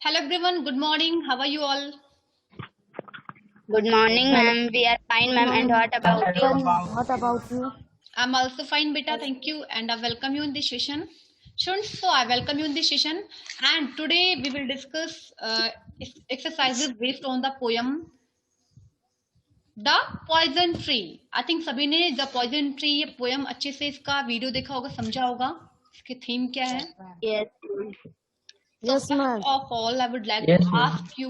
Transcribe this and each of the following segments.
Hello everyone, good morning. How are you all? Good morning, Hello. ma'am. We are fine, Good ma'am. And morning. what about you? What about you? I'm also fine, beta. Thank you, and I welcome you in this session. Students, so I welcome you in this session, and today we will discuss exercises based on the poem "The Poison Tree." I think सभी ने "The Poison Tree" ये poem अच्छे से इसका video देखा होगा, समझा होगा इसकी थीम क्या है. Yes. So Yes, first ma'am. of all, I would like Yes, to ma'am. ask you,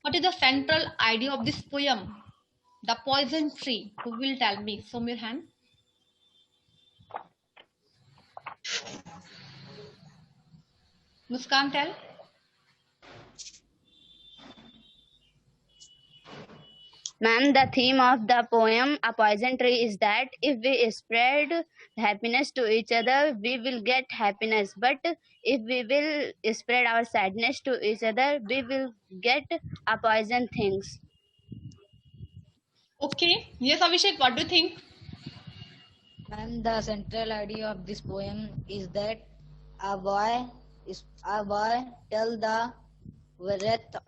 what is the central idea of this poem, "The Poison Tree"? Who will tell me? Show me your hand. Muskan, tell. Ma'am, the theme of the poem A Poison Tree is that if we spread happiness to each other, we will get happiness. But if we will spread our sadness to each other, we will get a poison things. Okay. Yes, Abhishek, what do you think? And the central idea of this poem is that a boy tell the wrath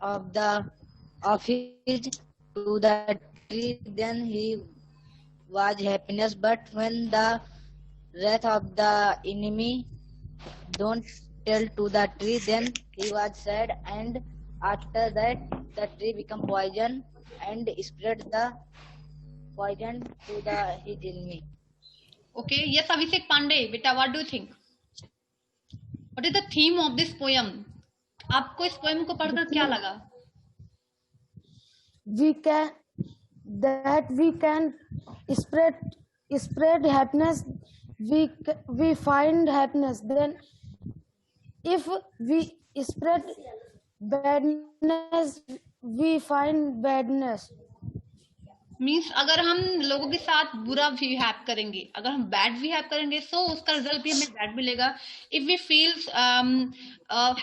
of his to the tree, then he was happiness. But when the wrath of the enemy don't tell to the tree, then he was sad, and after that the tree become poison and spread the poison to his enemy. Okay. Yes, Abhishek Pandey, beta, what do you think? What is the theme of this poem? आपको इस poem को पढ़कर क्या लगा? We can spread happiness. We find happiness. Then, if we spread badness, we find badness. Means अगर हम लोगों के साथ बुरा बिहेव करेंगे, अगर हम बैड बिहेव करेंगे, सो उसका रिजल्ट भी हमें बैड मिलेगा. If we feel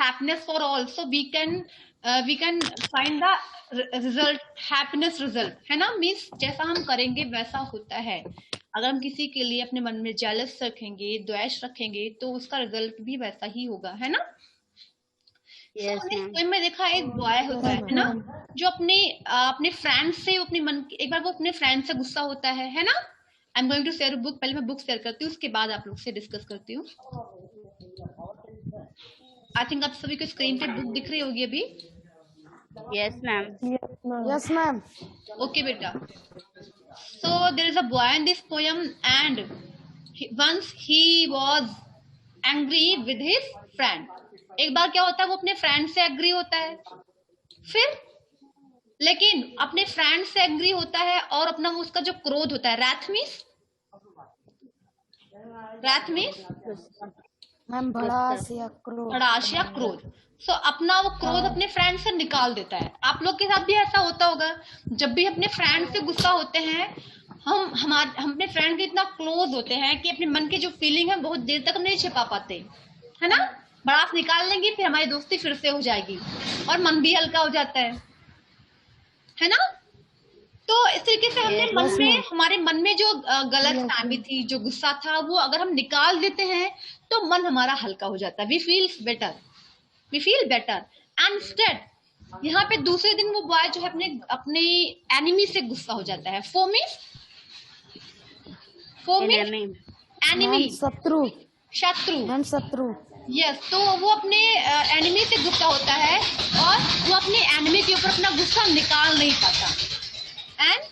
happiness for all, so we can find the result, happiness result, है ना. मीन्स जैसा हम करेंगे वैसा होता है. अगर हम किसी के लिए अपने मन में जेलस रखेंगे, द्वेष रखेंगे, तो उसका रिजल्ट भी वैसा ही होगा, है ना. Yes, हमने ma'am. पोएम में देखा एक बॉय होता है ना, जो अपने फ्रेंड से अपने मन एक बार वो अपने फ्रेंड से गुस्सा होता है ना. I am going to share book. पहले मैं बुक शेयर करती हूँ, उसके बाद आप लोग से डिस्कस करती हूँ. आई थिंक आप सभी को स्क्रीन पे बुक दिख रही होगी अभी. Yes, ma'am. Yes, ma'am. Okay, beta. So there is a boy in this poem, and once he was angry with his friend. एक बार क्या होता है, वो अपने फ्रेंड से एग्री होता है, फिर लेकिन अपने फ्रेंड से एग्री होता है और अपना उसका जो क्रोध होता है, रैथ मीन्स मैम भड़ास या क्रोध. भड़ास या क्रोध. सो अपना वो क्रोध अपने फ्रेंड से निकाल देता है. आप लोग के साथ भी ऐसा होता होगा, जब भी अपने फ्रेंड से गुस्सा होते हैं, हम अपने फ्रेंड के इतना क्लोज होते हैं कि अपने मन की जो फीलिंग है बहुत देर तक नहीं छिपा पाते, है ना. भड़ास निकाल लेंगे, फिर हमारी दोस्ती फिर से हो जाएगी और मन भी हल्का हो जाता है ना. तो इस तरीके से हमने हमारे मन में जो गलत फहमी थी, जो गुस्सा था, वो अगर हम निकाल देते हैं तो मन हमारा हल्का हो जाता है. We feel better and instead यहाँ पे दूसरे दिन वो बॉय जो है अपने एनिमी से गुस्सा हो जाता है. फो मीन्स एनिमी, शत्रु. यस. तो वो अपने एनिमी से गुस्सा होता है और वो अपने एनिमी के ऊपर अपना गुस्सा निकाल नहीं पाता. एंड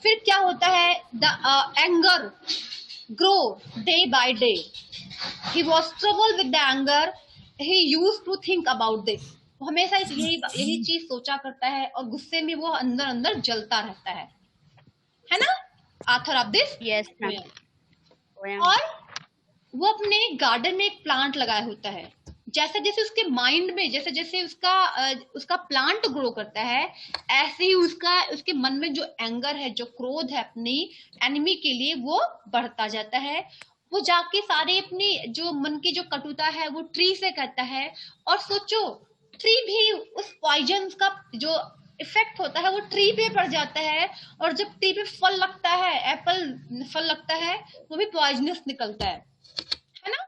फिर क्या होता है, the anger grow day by day. He was trouble with the anger. He use to think about this. वो हमेशा यही चीज सोचा करता है और गुस्से में वो अंदर अंदर जलता रहता है ना. Author of this. Yes, ma'am. और वो अपने गार्डन में एक प्लांट लगाया होता है. जैसे जैसे उसके माइंड में जैसे जैसे उसका प्लांट ग्रो करता है, ऐसे ही उसके मन में जो एंगर है, जो क्रोध है अपनी एनिमी के लिए, वो बढ़ता जाता है. वो जाके सारे अपनी जो मन की जो कटुता है वो ट्री से कहता है. और सोचो, ट्री भी उस पॉइजन का जो इफेक्ट होता है वो ट्री पे पड़ जाता है. और जब ट्री पे फल लगता है, एप्पल फल लगता है, वो भी पॉइजनस निकलता है ना.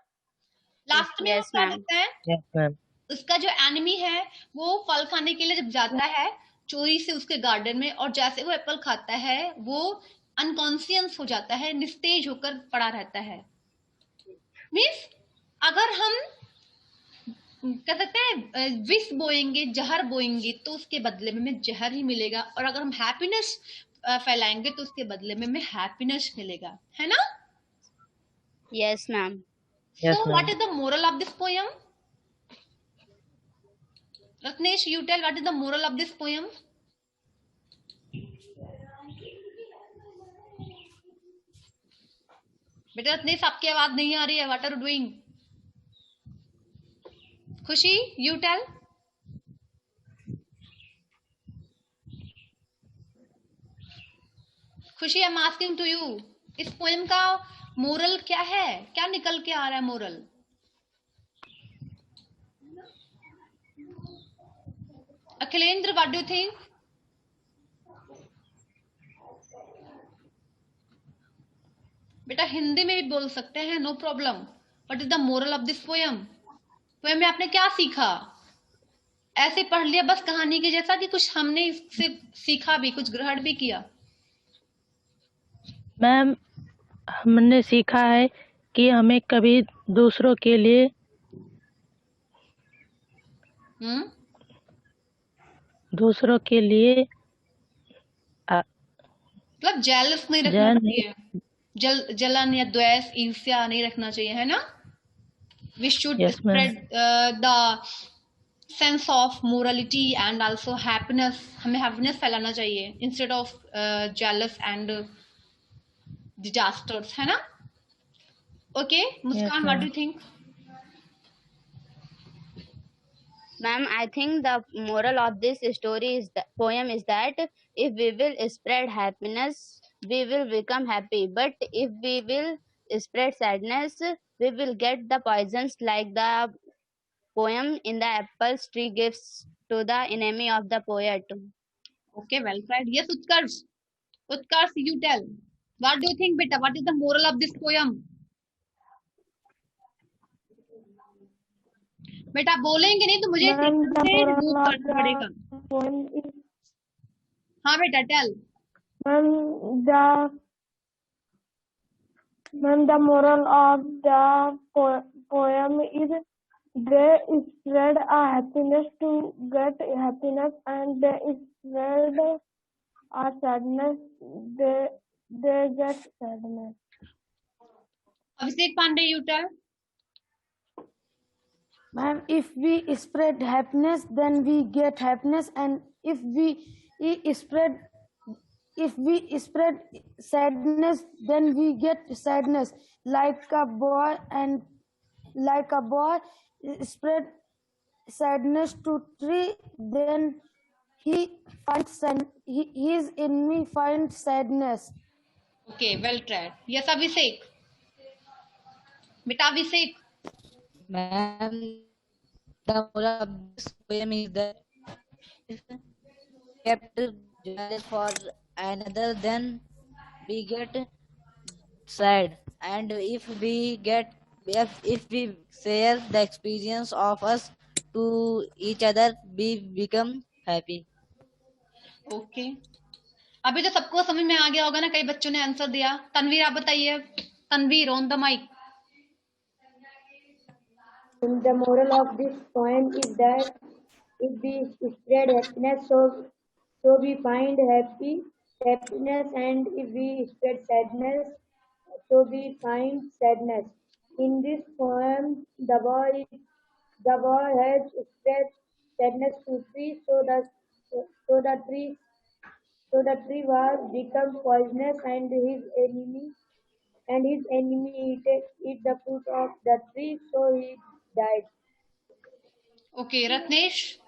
लास्ट में Yes, क्या ma'am. करता है, Yes, ma'am. उसका जो एनिमी है वो फल खाने के लिए जब जाता है चोरी से उसके गार्डन में, और जैसे वो एप्पल खाता है वो अनकॉन्शियस हो जाता है, निस्तेज होकर पड़ा रहता है। मीन्स अगर हम कह सकते हैं विष बोएंगे, जहर बोएंगे तो उसके बदले में हमें जहर ही मिलेगा, और अगर हम हैप्पीनेस फैलाएंगे तो उसके बदले में हमें हैप्पीनेस मिलेगा, है ना? Yes, ma'am. Yes, So ma'am. what is the moral of this poem? Ratnesh, you tell what is the moral of this poem? बेटा रत्नेश, आपकी आवाज नहीं आ रही है, what are you doing? Khushi, you tell. Khushi, I am asking to you, इस poem का moral क्या है? क्या निकल के आ रहा है moral? Akhilendra, what do you think? बेटा हिंदी में भी बोल सकते हैं, no problem. What is the moral of this poem? Poem में आपने क्या सीखा? ऐसे पढ़ लिया बस कहानी के जैसा, कि कुछ हमने इससे सीखा भी, कुछ ग्रहण भी किया? मैम, हमने सीखा है कि हमें कभी दूसरों के लिए दूसरों के लिए मतलब जेलस नहीं रखना चाहिए, जलन या द्वेष, ईर्ष्या नहीं रखना चाहिए, है ना? We should Yes, ma'am. spread the sense of morality and also happiness. हमें happiness फैलाना चाहिए instead of jealous and disasters, है ना? Okay, Muskan, Yes, what do ma'am. you think? Ma'am, I think the moral of this story is the poem is that if we will spread happiness, we will become happy. But if we will spread sadness, we will get the poisons like the poem in the apples tree gives to the enemy of the poet. Okay, well said. Yes, Utkarsh. Utkarsh, you tell. What do you think, beta? What is the moral of this poem? बेटा बोलेंगे नहीं तो मुझे note करना पड़ेगा। हाँ बेटा tell. Ma'am, the moral of the poem is they spread a happiness to get happiness, and they spread a sadness, they get sadness. Abhishek Pandey, you tell. Ma'am, if we spread happiness, then we get happiness, and if we spread sadness, then we get sadness. Like a boy spread sadness to tree, then his enemy finds sadness. Okay, well tried. Yes, Abhishek. बेटा अभिषेक। Ma'am, the moral of this poem is that if kept jealous for another, then we get sad, and if we share the experience of us to each other, we become happy. Okay. अभी तो सबको समझ में आ गया होगा ना, कई बच्चों ने आंसर दिया। तनवीर आप बताइए, Tanveer on the mic. The moral of this poem is that if we spread happiness, so we find happiness, and if we spread sadness, so we find sadness. In this poem, the boy has spread sadness to tree, so the tree was become poisonous, and his enemy eat the fruit of the tree, so he died. Okay, Ratnesh.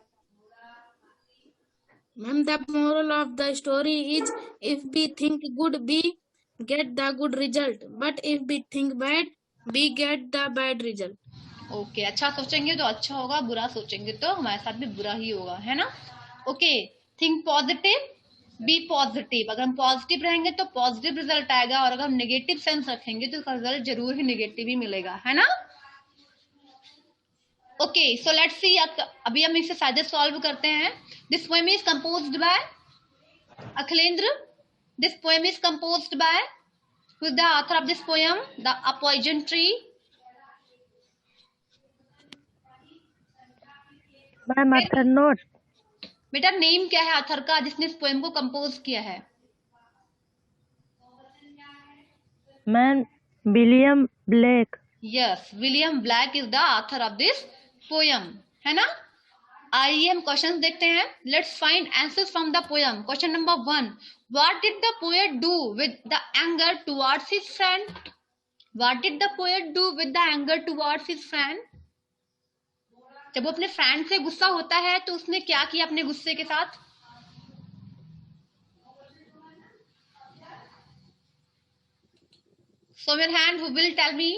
Ma'am, the moral of the story is if we think good, we get the good result. But if we think bad, we get the bad result. Okay, अच्छा सोचेंगे तो अच्छा होगा, बुरा सोचेंगे तो हमारे साथ भी बुरा ही होगा, है ना? Okay, think positive, be positive. अगर हम पॉजिटिव रहेंगे तो पॉजिटिव रिजल्ट आएगा, और अगर हम नेगेटिव सेंस रखेंगे तो उसका रिजल्ट जरूर ही नेगेटिव ही मिलेगा, है ना? ओके, सो लेट्स सी, अभी हम इसे साइड सॉल्व करते हैं. This poem is composed bye Akhilendra. This poem is composed bye, who is the author of this poem? The A Poison Tree. Ma'am author not. बेटा name क्या है author का जिसने इस पोएम को कंपोज किया है? Ma'am William Blake. Yes, William black is the author of this poem, है ना. आइए हम क्वेश्चंस देखते हैं. Let's find answers from the poem. Question number 1, what did the poet do with the anger towards his friend? What did the poet do with the anger towards his friend? जब वो अपने friend से गुस्सा होता है तो उसने क्या किया अपने गुस्से के साथ? Show your hand, who will tell me?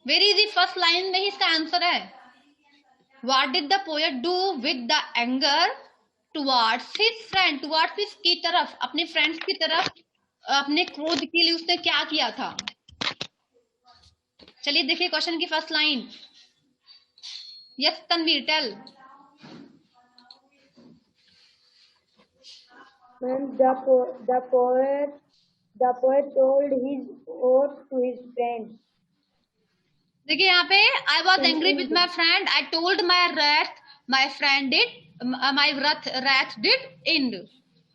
Very easy, first line में ही इसका आंसर है. What did the poet do with the anger towards his friend? Towards his की तरफ, अपने फ्रेंड्स की तरफ, अपने क्रोध के लिए उसने क्या किया था? चलिए देखिए क्वेश्चन की first line. Yes Tanveer, tell. Ma'am, the poet told his oath to his friend. देखिए यहाँ पे, I was angry with my friend, I told my wrath, my friend did, my wrath did end.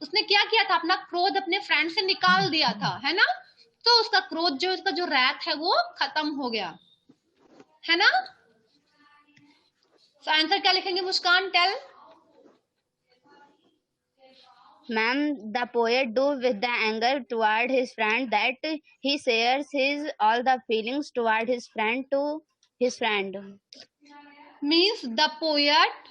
उसने क्या किया था? अपना क्रोध अपने फ्रेंड से निकाल दिया था, है ना. तो उसका क्रोध जो, उसका जो रैथ है वो खत्म हो गया, है ना. तो आंसर क्या लिखेंगे मुस्कान, tell. Ma'am, the poet do with the anger toward his friend that he shares his all the feelings toward his friend to his friend. Means the poet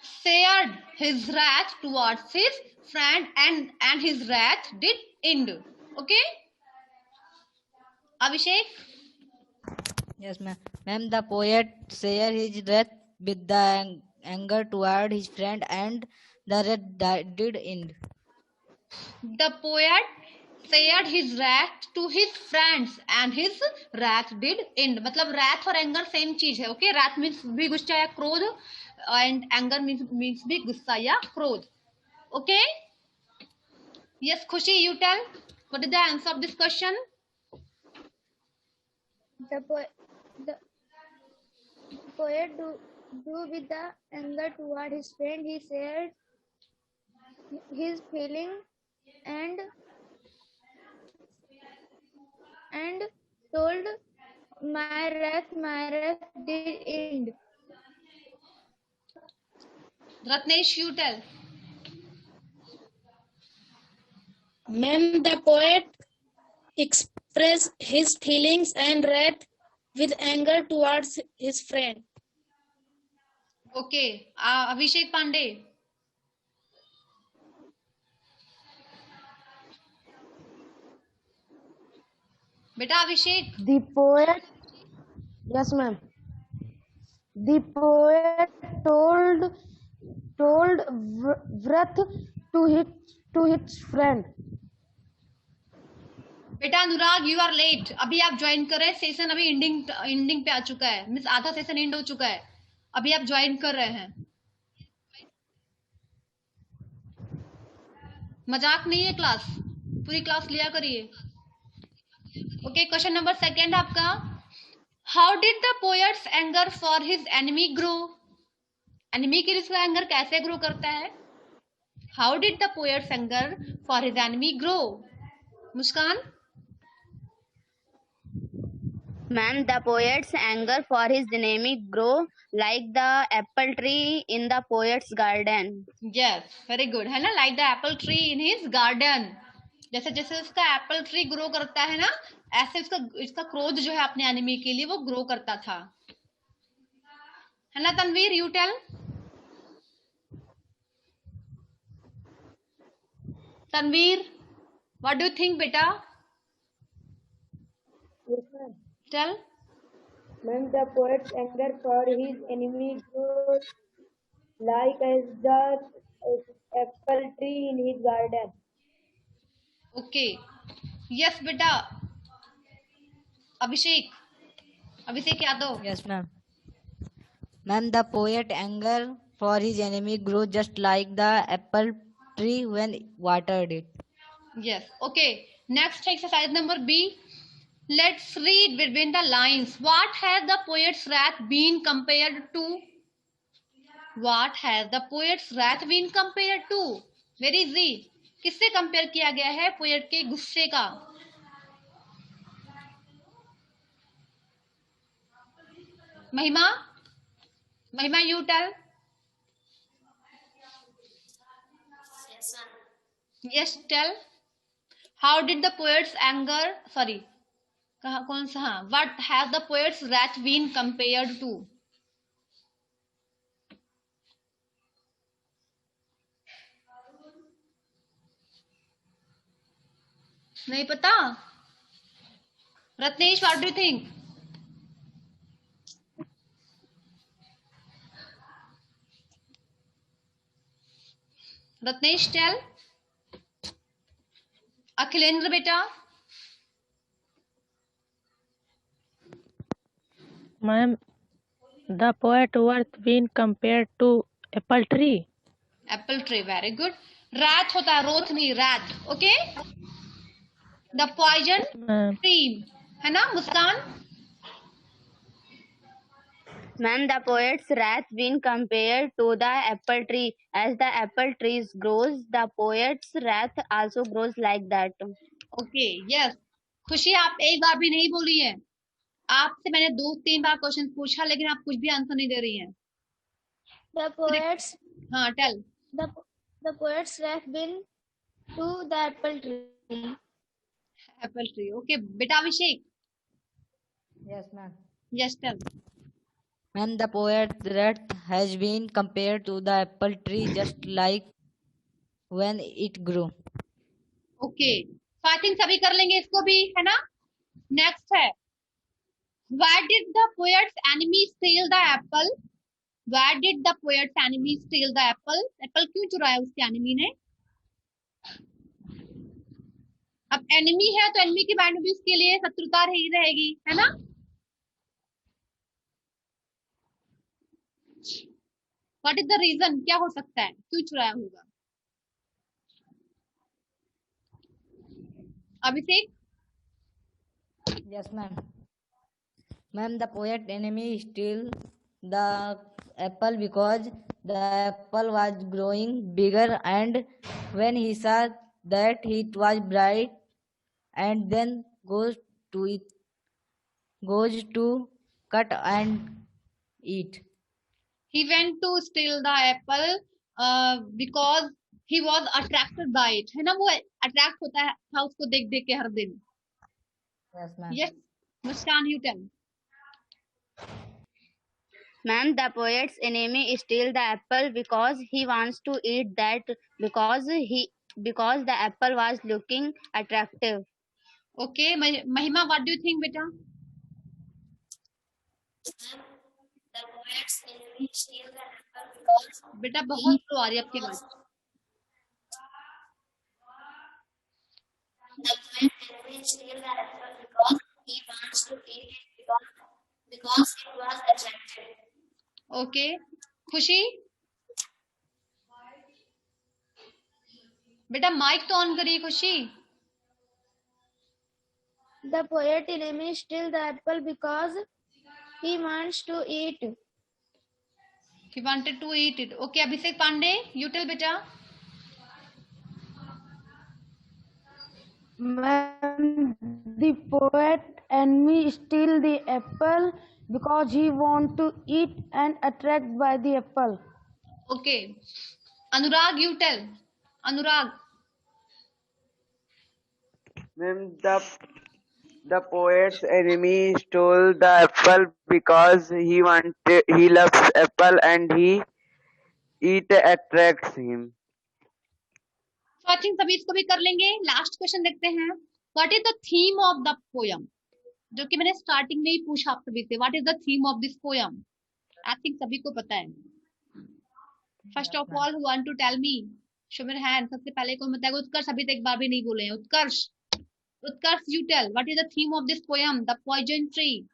shared his wrath towards his friend and his wrath did end. Okay, Abhishek. Yes, ma'am. Ma'am, the poet share his wrath with the anger toward his friend, and the wrath did end. The poet shared his wrath to his friends and his wrath did end. मतलब wrath और anger same चीज है. Okay, wrath means भी गुस्सा या क्रोध, and anger means भी गुस्सा या क्रोध. Okay, yes Khushi, you tell what is the answer of this question. The poet do with the anger toward his friend. He shared his feeling and told my wrath did end. Ratnesh, you tell. Ma'am, the poet expressed his feelings and wrath with anger towards his friend. Okay, Abhishek Pandey. बेटा अभिषेक. The poet, yes ma'am. The poet told wrath to his friend. बेटा अनुराग, you are late. अभी आप join करें, session अभी ending पे आ चुका है. Means आधा सेशन एंड हो चुका है, अभी आप ज्वाइन कर रहे हैं. मजाक नहीं है क्लास, पूरी क्लास लिया करिए. ओके, क्वेश्चन नंबर सेकंड आपका. How did the poets anger for his enemy grow? Enemy के लिए उसका एंगर कैसे ग्रो करता है? How did the poets anger for his enemy grow? Muskan. Ma'am, the poet's anger for his enemy grow like the apple tree in the poet's garden. Yes, very good, है ना. Like the apple tree in his garden. जैसे जैसे उसका Apple tree grow करता है ना, ऐसे इसका क्रोध जो है अपने एनिमी के लिए वो ग्रो करता था, है ना. Tanveer, you tell. Tanveer, what do you think बेटा? Yes, ma'am. Tell. Ma'am, the poet's anger for his enemy grows like as the apple tree in his garden. Okay, yes बेटा. Abhishek Yadav. Yes, ma'am. Ma'am, the poet anger for his enemy grows just like the apple tree when watered it. Yes. Okay. Next exercise number B. Let's read between the lines. What has the poet's wrath been compared to? What has the poet's wrath been compared to? Very easy. किससे compare किया गया है poet के गुस्से का? महिमा, महिमा, you tell. Yes, tell. How did the poet's anger? Sorry. कहाँ कौन सा? हाँ. What has the poet's wrath been compared to? नहीं पता? Ratnesh, what do you think? Ratnesh, tell. Akhilendra बेटा. Ma'am, the poet worth been compared to apple tree. Apple tree, very good. Wrath होता है, Roth नहीं, wrath. Okay? The poison Ma'am, tree, है ना मुस्कान? Ma'am, the poet's wrath been compared to the apple tree. As the apple tree grows, the poet's wrath also grows like that. Okay, yes. खुशी, आप एक बार भी नहीं बोली है. आपसे मैंने 2-3 बार क्वेश्चन पूछा, लेकिन आप कुछ भी आंसर नहीं दे रही हैं. The poet's हाँ, tell. the poet's wrath been to the apple tree. Apple tree. Okay, बेटा अभिषेक. Yes, ma'am. Yes, tell. Ma'am, the poet's wrath has been compared to the apple tree just like when it grew. Okay. So I think सभी कर लेंगे इसको भी, है ना? Next है. Why did the poet's enemy steal the apple? Why did the poet's enemy steal the apple? Apple क्यों चुराया उसके enemy ने? अब enemy है तो enemy के माइंड में भी उसके लिए शत्रुता ही रहेगी, है ना? What is the reason? क्या हो सकता है? क्यों चुराया होगा? अभिषेक? Yes, ma'am. Ma'am, the poet enemy stole the apple because the apple was growing bigger, and when he saw that it was bright, and then goes to cut and eat. He went to steal the apple because he was attracted by it. है ना, वो attract होता है था उसको देख देख के हर दिन. Yes, ma'am. Yes, Muskan, you tell. Ma'am, the poet's enemy steals the apple because he wants to eat that because the apple was looking attractive. Okay, Mahima, what do you think, beta? The poet's enemy steals the apple because बेटा बहुत slow आ रही है आपकी आवाज. the poet's enemy steals the apple because he wants to eat it because it was attractive. Okay, खुशी बेटा mic तो on करिए खुशी. The poet enemy steals the apple because he wants to eat. He wanted to eat it. Okay, Abhishek Pandey, you tell beta. When the poet enemy steal the apple because he want to eat and attract by the apple. Okay, Anurag, you tell. Anurag. Ma'am, the poet's enemy stole the apple because he loves apple and it attracts him. So I think सभी इसको भी कर लेंगे. Last question देखते हैं. What is the theme of the poem? जो कि मैंने स्टार्टिंग में ही पूछा आप सभी से. What is the theme of this poem? I think सभी को पता है. First of all, who want to tell me? Show your hand. सबसे पहले कौन बताएगा? उत्कर्ष अभी तक एक बार भी नहीं बोले हैं. उत्कर्ष, you tell. What is the theme of this poem? The poison tree.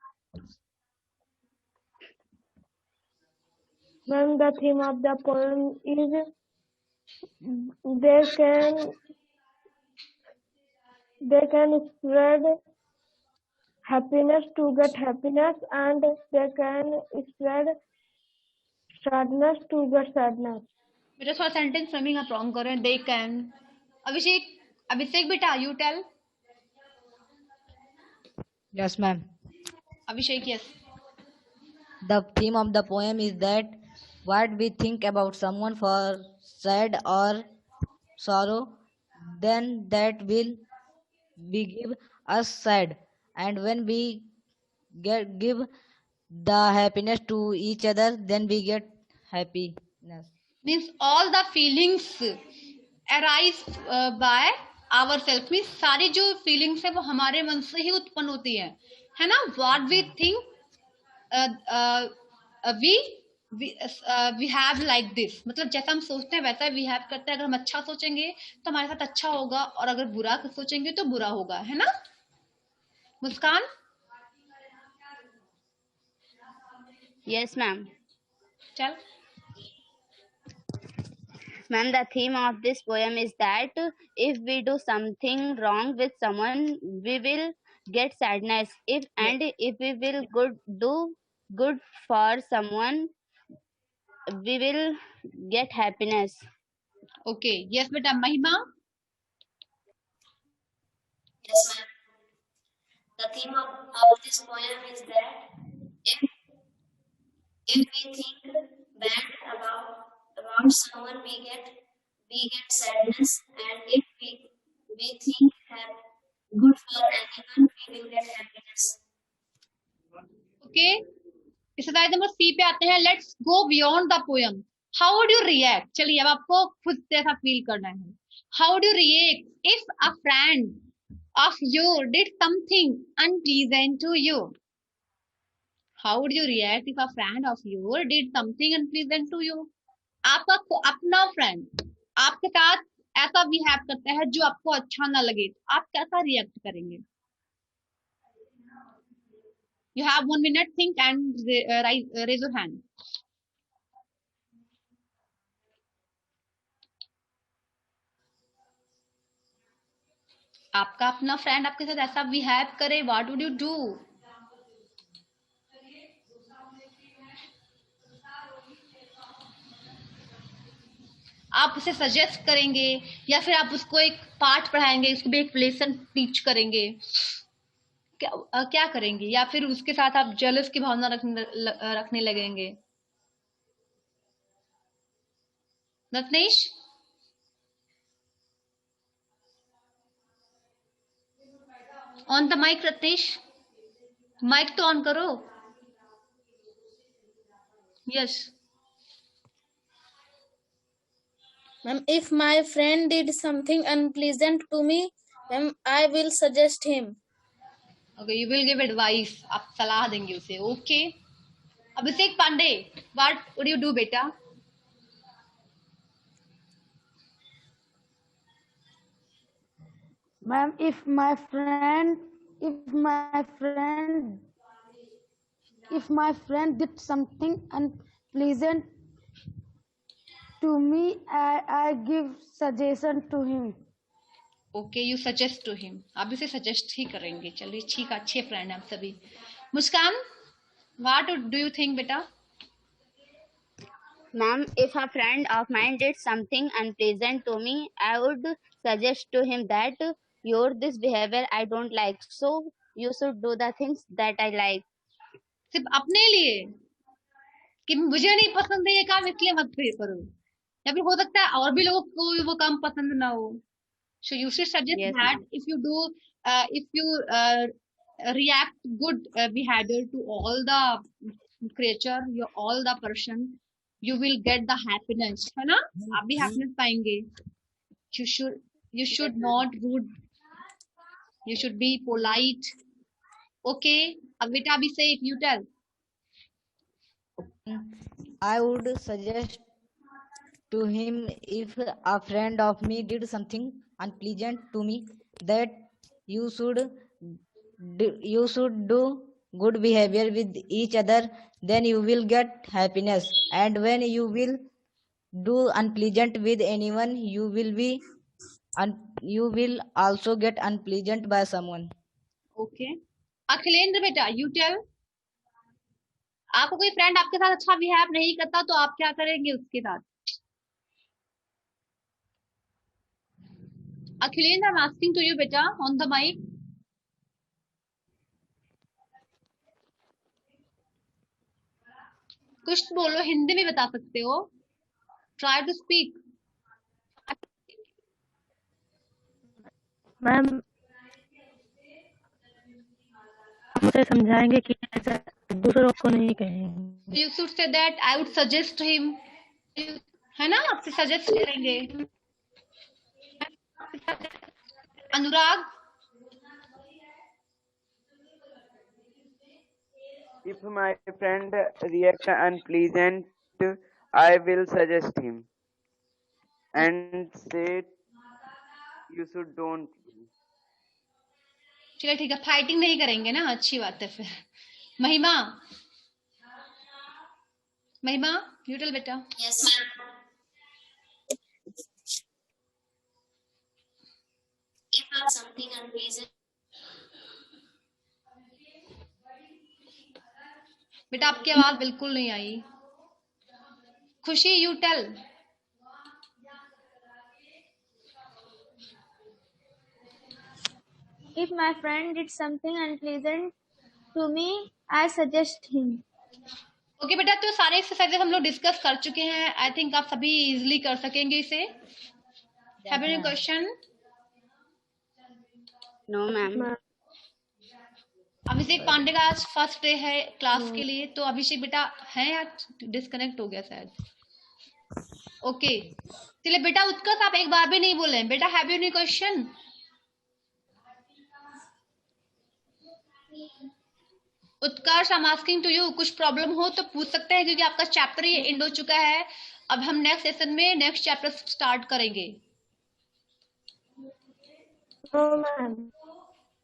Ma'am, the theme of the poem is they can spread happiness to get happiness, and they can spread sadness to get sadness. बेटा थोड़ा sentence framing आप wrong कर रहे हैं. They can. Abhishek, Abhishek बेटा, you tell. Yes, ma'am. Abhishek, yes. The theme of the poem is that what we think about someone for sad or sorrow, then that will be give us sad, and when we give the happiness to each other, then we get happiness. Means all the feelings arise by ourselves. Means सारी जो feelings है वो हमारे मन से ही उत्पन्न होती है ना. What we think we have like this. मतलब जैसा हम सोचते हैं वैसा we have करते हैं. अगर हम अच्छा सोचेंगे तो हमारे साथ अच्छा होगा, और अगर बुरा सोचेंगे तो बुरा होगा, है ना. मुस्कान. Yes, ma'am. चल. Ma'am, the theme of this poem is that if we do something wrong with someone, we will get sadness. If we will do good for someone, we will get happiness. Okay. Yes, बेटा. महिमा. Yes, ma'am. The theme of this poem is that if we think bad about someone, we get sadness, and if we think good for anyone, we will get happiness. Okay. Exercise number C पे आते हैं. Let's go beyond the poem. How would you react. चलिए अब आपको खुद से ऐसा feel करना है. How would you react if a friend of you did something unpleasant to you? How would you react if a friend of yours did something unpleasant to you? आपका अपना फ्रेंड आपके साथ ऐसा बिहेव करता है जो आपको अच्छा ना लगे, आप कैसा रिएक्ट करेंगे? You have 1 minute, think and raise your hand. आपका अपना फ्रेंड आपके साथ ऐसा बिहेव करे, व्हाट वुड यू डू? आप उसे सजेस्ट करेंगे या फिर आप उसको एक पाठ पढ़ाएंगे, उसको भी एक लेसन टीच करेंगे, क्या करेंगे? या फिर उसके साथ आप जेलस की भावना रखने लगेंगे? Ratnesh. On the mic Ratnesh, mic तो ऑन करो. Yes. Ma'am, if my friend did something unpleasant to me, ma'am, I will suggest him. Okay, you will give advice. आप सलाह देंगे उसे. Okay. Abhishek Pandey, what would you do, बेटा? Ma'am, if my friend did something unpleasant to me, I give suggestion to him. Okay, you suggest to him. आप इसे suggest ही करेंगे. चलिए ठीक, अच्छे फ्रेंड हैं आप सभी. मुस्कान, what do you think, बेटा? Ma'am, if a friend of mine did something unpleasant to me, I would suggest to him that this behavior I don't like, so you should do the things that I like. सिर्फ अपने लिए कि मुझे नहीं पसंद है ये काम, इसलिए मत करो, या फिर हो सकता है और भी लोगों को वो काम पसंद ना हो. So you should suggest Yes, that ma'am. if you react good behavior to all the creature, all the person, you will get the happiness, है ना? आप भी happiness पाएंगे. You should not rude. You should be polite. Okay. अब बेटा अभी say, you tell. I would suggest to him, if a friend of me did something unpleasant to me, that you should do good behavior with each other, then you will get happiness. And when you will do unpleasant with anyone, you will also get unpleasant by someone. Okay Akhilendra बेटा you tell, आपको कोई friend आपके साथ अच्छा behave नहीं करता तो आप क्या करेंगे उसके साथ? Akhilendra, I am asking to you बेटा ऑन द माइक. कुछ बोलो, हिंदी में बता सकते हो. Try to speak. मैम उसे समझाएंगे कि ऐसा दूसरों को नहीं कहेंगे. You should say that I would suggest him, है ना, आपसे सजेस्ट करेंगे. अनुराग, If my friend reacts unpleasant, I will suggest him and say you should don't. चलिए ठीक है, फाइटिंग नहीं करेंगे ना, अच्छी बात है फिर. महिमा, महिमा यू टेल बेटा. Yes, ma'am. If something unpleasant, बेटा आपकी आवाज बिल्कुल नहीं आई. Khushi you tell. If my friend did something unpleasant to me, I suggest him. Okay बेटा, तो सारे एक्सरसाइजेस हम लोग डिस्कस कर चुके हैं. आई थिंक आप सभी इजीली कर सकेंगे इसे. Have any question? No, ma'am. अभिषेक पांडे का आज फर्स्ट डे है क्लास के लिए, तो अभिषेक बेटा है या डिस्कनेक्ट हो गया शायद? ओके चलिए बेटा, उत्कर्ष आप एक बार भी नहीं बोले बेटा. Have you any question? Utkarsh, I am asking to you, कुछ प्रॉब्लम हो तो पूछ सकते हैं, क्योंकि आपका चैप्टर ये एंड हो चुका है. अब हम नेक्स्ट सेशन में नेक्स्ट चैप्टर स्टार्ट करेंगे.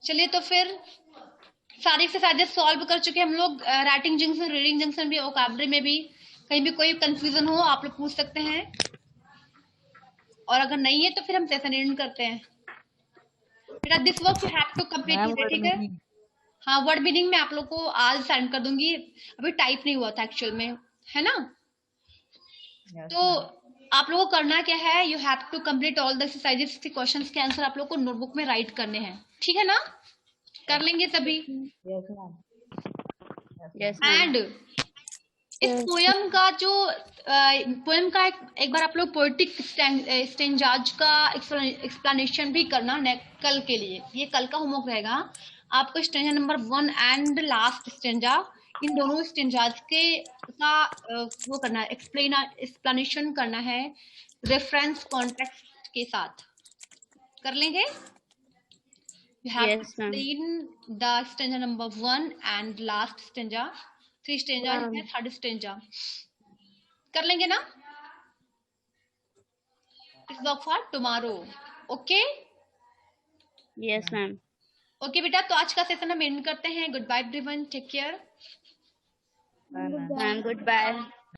चलिए तो फिर सारी एक्सरसाइजेस सॉल्व कर चुके हैं हम लोग. राइटिंग जंक्शन, रीडिंग जंक्शन भी, वोकैबुलरी में भी कहीं भी कोई कंफ्यूजन हो आप लोग पूछ सकते हैं, और अगर नहीं है तो फिर हम सेशन एंड करते हैं. बेटा this work you have to complete, ठीक है? हाँ, वर्ड मीनिंग में आप लोग को आज सेंड कर दूंगी. अभी टाइप नहीं हुआ था एक्चुअल में, है ना? तो आप लोगों को करना क्या है, you have to complete all the exercises के क्वेश्चंस के आंसर आप लोग को नोटबुक में राइट करने हैं, ठीक है ना? कर लेंगे सभी? एंड इस पोयम का जो पोयम का एक बार आप लोग पोएटिक स्टेंजाज का एक्सप्लेनेशन भी करना कल के लिए. ये कल का होमवर्क रहेगा. आपको stanza number 1 and last stanza, इन दोनों स्टेंजाज के का वो करना है, एक्सप्लेनेशन करना है रेफरेंस कॉन्टेक्स्ट के साथ. कर लेंगे? You have to explain the stanza number 1 and last stanza. 3 stanza है, 3rd stanza. कर लेंगे ना? It's work for tomorrow. Okay? Yes, ma'am. Okay बेटा, तो आज का सेशन हम एंड करते हैं. Goodbye everyone, take care. Ma'am, goodbye.